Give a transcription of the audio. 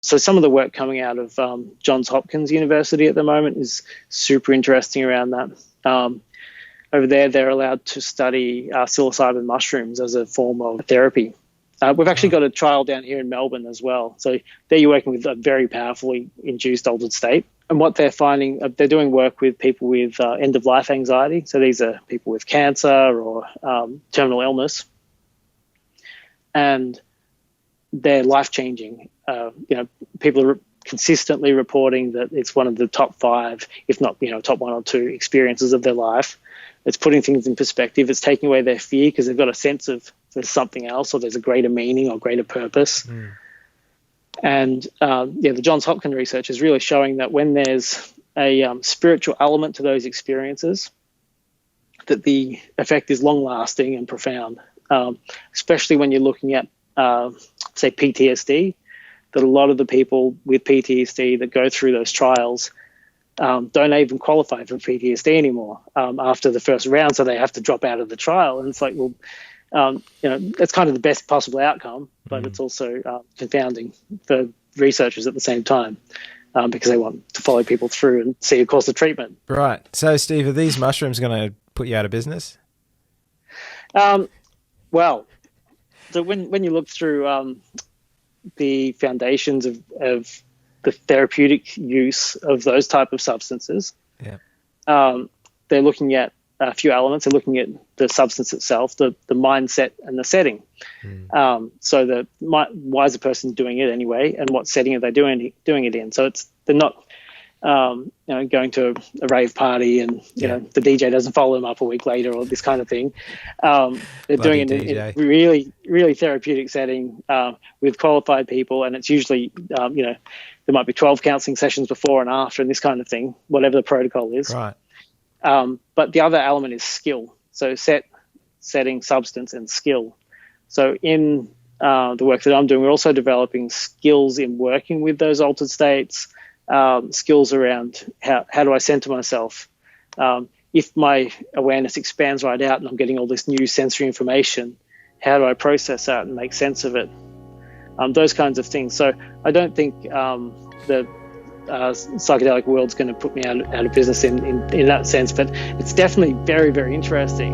So some of the work coming out of Johns Hopkins University at the moment is super interesting around that. Over there, they're allowed to study psilocybin mushrooms as a form of therapy. We've actually got a trial down here in Melbourne as well. So there you're working with a very powerfully induced altered state. And what they're finding, they're doing work with people with end-of-life anxiety. So these are people with cancer or terminal illness. And they're life-changing. People are consistently reporting that it's one of the top 5, if not, top 1 or 2 experiences of their life. It's putting things in perspective. It's taking away their fear because they've got a sense of there's something else or there's a greater meaning or greater purpose. And the Johns Hopkins research is really showing that when there's a spiritual element to those experiences, that the effect is long-lasting and profound, especially when you're looking at, say, PTSD, that a lot of the people with PTSD that go through those trials don't even qualify for PTSD anymore after the first round, so they have to drop out of the trial. And it's like, well, that's kind of the best possible outcome, but it's also confounding for researchers at the same time because they want to follow people through and see a course of treatment. Right. So, Steve, are these mushrooms going to put you out of business? Well, so when you look through the foundations of the therapeutic use of those type of substances, they're looking at a few elements. They're looking at the substance itself, the mindset and the setting. So why is the person doing it anyway, and what setting are they doing it in? So they're not going to a rave party and the DJ doesn't follow them up a week later or this kind of thing. They're doing it in a really, really therapeutic setting with qualified people, and it's usually there might be 12 counselling sessions before and after and this kind of thing, whatever the protocol is. Right. But the other element is skill. So setting, substance, and skill. So in the work that I'm doing, we're also developing skills in working with those altered states, skills around how do I center myself. If my awareness expands right out and I'm getting all this new sensory information, how do I process that and make sense of it? Those kinds of things. So I don't think the psychedelic world's going to put me out of business in that sense, but it's definitely very, very interesting.